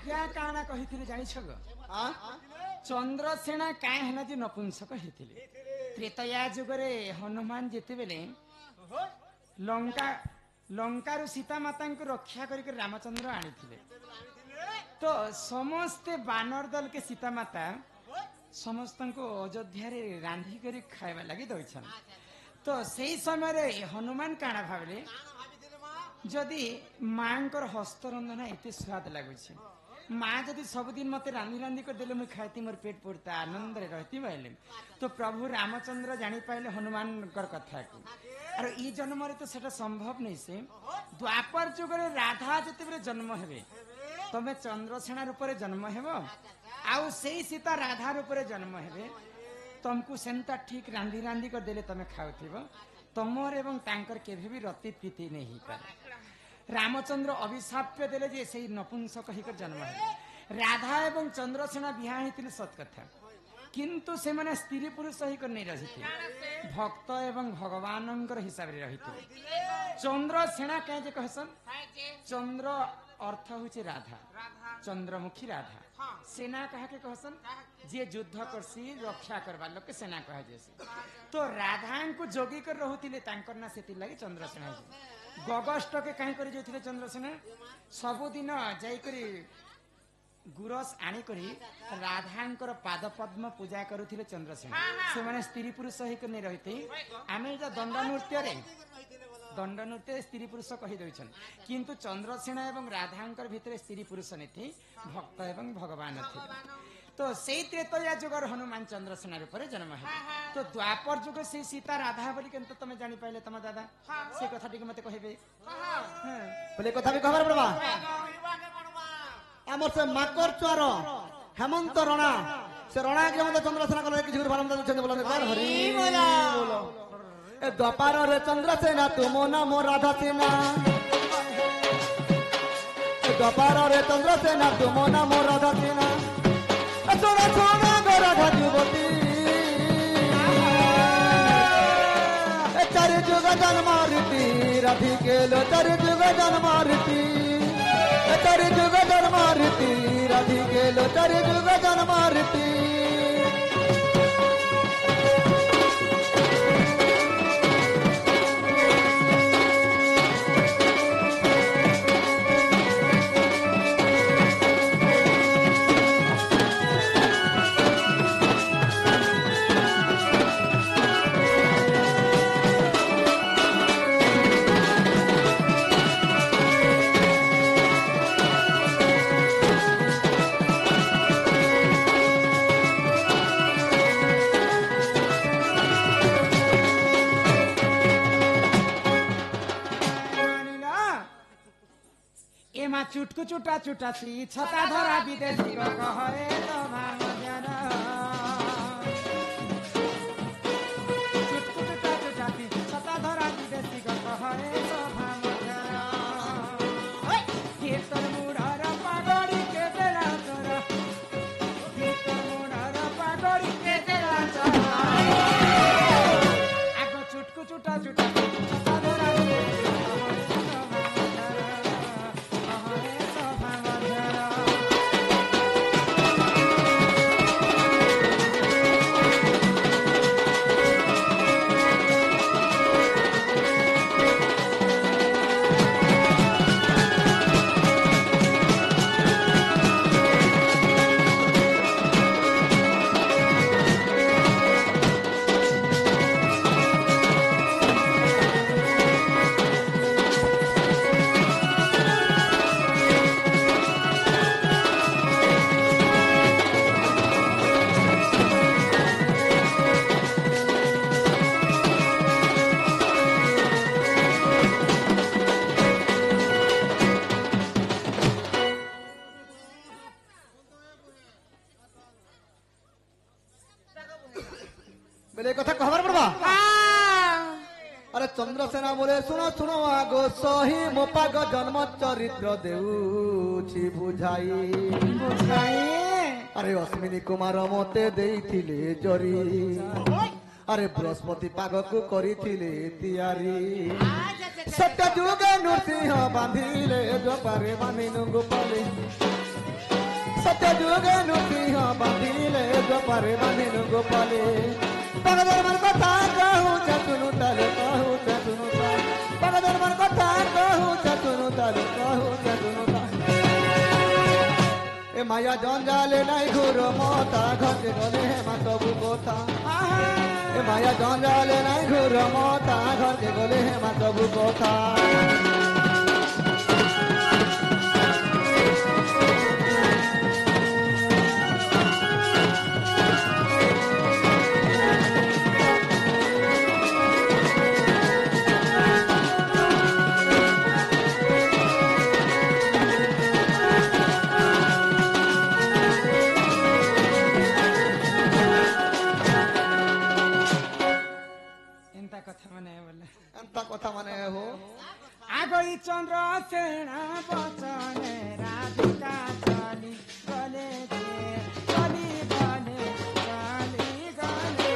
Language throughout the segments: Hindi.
आज्ञा काना कहिथिले जानिछ ग चंद्रसेना काय हला जे नपुंसक हेथिले त्रेतया जुगरे हनुमान जेते बेले लंका सीता माता को रक्षा करके रामचंद्र आनी तो समस्ते बानर दल के सीता माता समस्त को अयोध्या रे रांधी करी खाइबा लगी दउछन तो सही समय रे हनुमान काना भाबले जदि मांकर हस्तरंधन एते स्वाद लागुछे माँ जदि सबुदिन मत रांधी रांधी कर देले मुझे खाती मोर पेट पुरता आनंद रे रहती बाइले तो प्रभु रामचंद्र जानी पाइले हनुमान कर कथा को और ई जन्म रे तो सेटा संभव नहीं से द्वापर जुग रे राधा जते बेले जन्म हेबे तमे चंद्रसेना रूप रे जन्म हेबो आउ सेई सीता राधा रूप रे जन्म हेबे तुमको सेंता ठीक रांधी रांधी कर देले तमे खाउथिबो तमर एवं तांकर केभे भी रति प्रीति नहीं पारे रामचंद्र अभिशाप्य देले जे सेई नपुंसक हिकर जन्म है राधा एवं चंद्रसेना बिहा हेतिले सत कथा किंतु से माने स्त्री पुरुष हिकर नहीं रहिते भक्त एवं भगवानंकर हिसाब रे रहिते चंद्रसेना कहे जे कहसन चंद्र अर्थ होचे राधा चंद्रमुखी राधा सेना कहा के कहसन जे युद्ध करसी रक्षा करबा लोक के सेना कहा जेसे तो राधा को जोगी कर रहुतिले तांकर ना सेति लागि चंद्रसेना गगष्ट के कहीं कर जाइथिले चंद्रसेना सबुदिन जाई करी गुरस आनी करी राधांकर पाद पद्म पूजा करुथिले चंद्रसेना से माने स्त्री पुरुष हिक नै रहिते आमे जा दंड नृत्य स्त्री पुरुष कहि दैछन किंतु चंद्रसेना एवं राधांकर भितरे स्त्री पुरुष नेथि भक्त एवं भगवान थे तो से त्रेतया जुगर हनुमान चंद्रसेना रूप जन्म है तो द्वापर जुग से सीता राधा बोली केंत तमे जानि पाइले तम दादा से कथा टिक मते कहिबे बोले कथा भी खबर पड़बा हमर से माकर चुआर हेमंत रणा से रणा के मते चंद्रसेना कले किछ गुरु भालम चंद्र बोलन कर हरि बोलो ए द्वापर रे चंद्रसेना तुमो नाम राधा सेना ए द्वापर रे चंद्रसेना तुमो नाम राधा सेना सोना सोना गो राधा युवती ए चार जुग जन्म रीति राधी केलो चार जुग जन्म रीति चार जुग जन्म रीति राधी केलो चार जुग जन्म रीति चुटकु चुटा चुटासी छता धरा विदेशी को कहे तो भाग जाना चुटकु चुटा चुटासी छता धरा विदेशी को कहे तो भाग जाना कीर्तन मुरार पागड़ी के देला तोरा कीर्तन मुरार पागड़ी के देला तोरा आगो चुटकु चुटा चुटासी छता धरा विदेशी चंद्रसेना बोले सुनो सुनो आगो सही मो पाग जन्म चरित्र देउछि बुझाई अरे अश्विनी कुमार मते देइथिले जरी अरे बृहस्पति पाग को करिथिले तियारी सत्य जुग नृसिंह बांधिले जपारे बांधिनु गोपाले सत्य जुगे सिंह बांधिले गोपारे बांधिलु गोपाले पगदर मन कथा कहूँ चतुनु ताले कहूँ चतुनु ताले पगदर मन कथा कहूँ चतुनु ताले कहूँ चतुनु ताले ए माया जंजाले नाई घुर मता घटे गले हेमा सबु कथा ए माया जंजाले नाई घुर मता घटे गले हेमा सबु कथा কথা মানে হো আগই চন্দ্র সেনা বচনে রাধিকা চলি গলে চলি গলে চলি গলে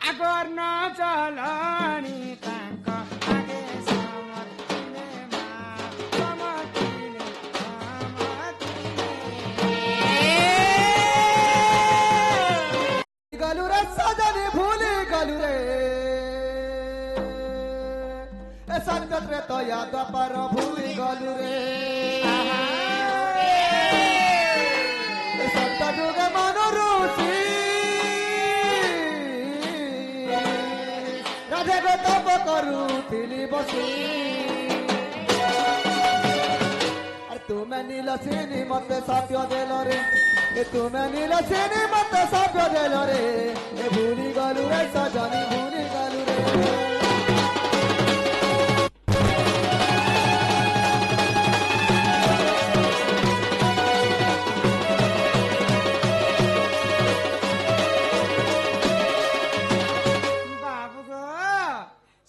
আগর ন চলনি তাঙ্ক আগে गलू रे सजनी भूली गलू रे संगत रे तो याद पर भूली गलू रे सत्य जुगे मनो रूसी राधे गो तप करू थिली बसी तुमे नील सिनी मत साप्य देल रे तुमे नील सिनी मत साप्य देल रे ए भूली गलू रे सजनी भूली गलू रे बाबू गो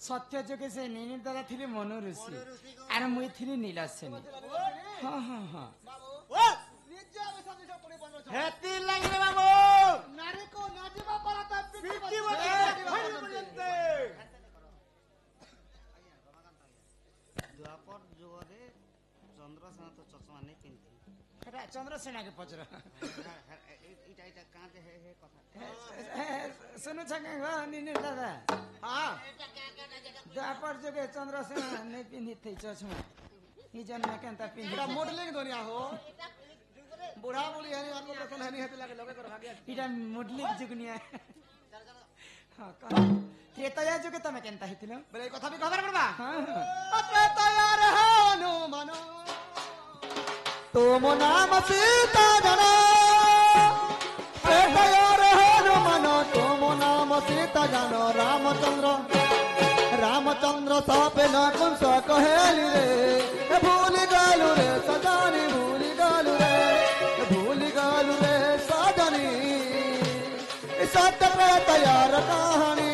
सत्य जोगे से नीनी दादा थिले मनु ऋषि आर मुई थिली नीला सेनी हाँ हाँ हाँ हेती लागले बाबू नारी को नाचिबा पड़ता पिट्टी बजे द्वापर जुगरे चंद्रसेन तो चश्मा नहीं पिंथि एटा चंद्रसेना के पचर इटा इटा कांते हे कथा सुनु छके हो नीनी दादा हां द्वापर जोगे चंद्रसेना नहीं पिंधि थई चश्मा ई जन में केनता पिंधि एटा मॉडलिंग दुनिया हो बुढ़ा बुढ़ी हनी आत्म प्रसन्न हनी हेतु लागे लगे कर भाग्य इटा मुडली जुगनिया हाँ कह त्रेतया जोगे तमे केनता हितिलो बोले कथा भी खबर पड़बा हाँ हाँ अपने तैयार हानु मनो तुम नाम सीता जानो तैयार हानु मनो तुम नाम सीता जानो रामचंद्र सापे न कुंस कहेली रे भूल गालू रे सजानी भूल गालू रे सजनी सत्य तैयार कहानी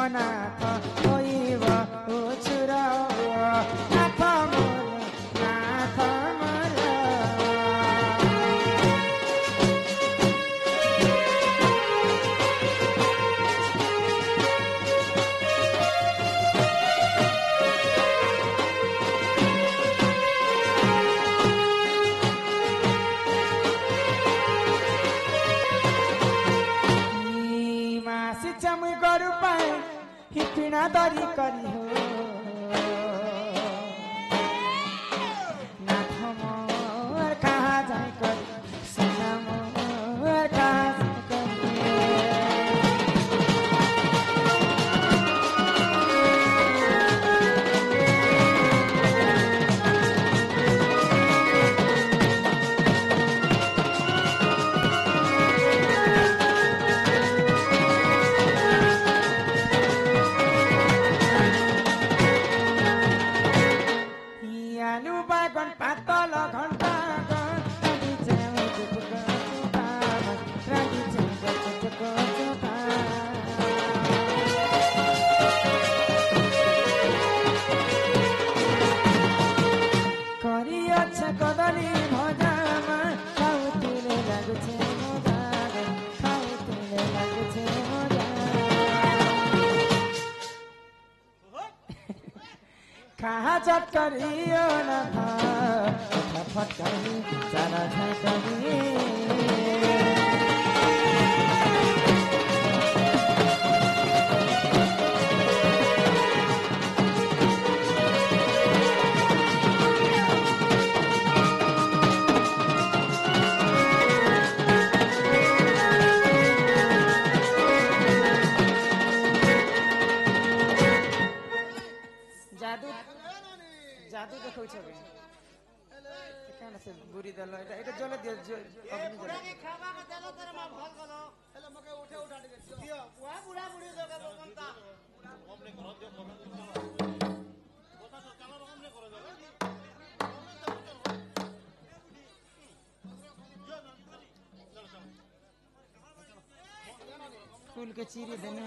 অনাথ হইব উছুরা নাথ মোর हि पिना दरी करी हो नाथ मोर कहाँ जाए करी सोना मोर कहाँ जाए करी Ianu bagon patolo ghanta radi jeu chuka chuka radi jeu chuka chuka kari acha kodali bhajama khautile lagche moja khautile lagche moja कहाँ चट करियो न फट करी जाना है कभी जादू जादू देखौ छबे केना से बुरी दल एटा जले दियो अग्नि जले खावा के देलो तोरे मा भल गलो हेले मके उठे उठा दियो बुआ बुढ़ा बुढ़ी जगह कोनता हमने कर दियो बोता तो चलो हमने कर दो फूल के चीरी देने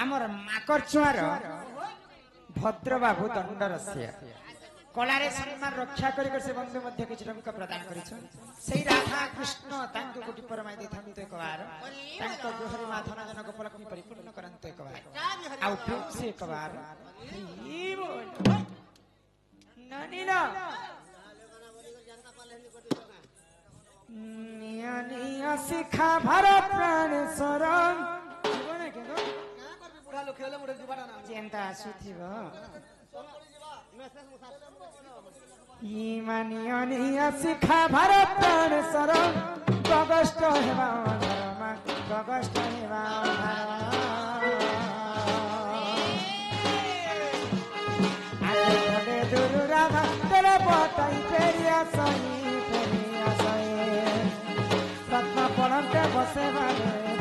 आमर माकर चुआर भद्र बाबू दंडरस्य कलारे सम्मान रक्षा करिक से बंधु मध्य किछ टंका प्रदान करिछ सेही राधा कृष्ण तांको कोटि परमाई देथांत एक बार तांको गृहरे माधना जनक पलकनी परिपूर्ण करंत एक बार आउ प्रेम से एक बार ई बोल नानी ना निया निया शिखा भारत प्राण शरण जीवन के दो बुढ़ा लोग खेले मुड़े जीवाटा ना जेंता सुथिब इमानिया निया शिखा भारत प्राण शरण गगष्ट हेबा धर्म गगष्ट हेबा धर्म दूर राधा तेरे बताई पेरिया सही रत्न पड़ते बसे वाले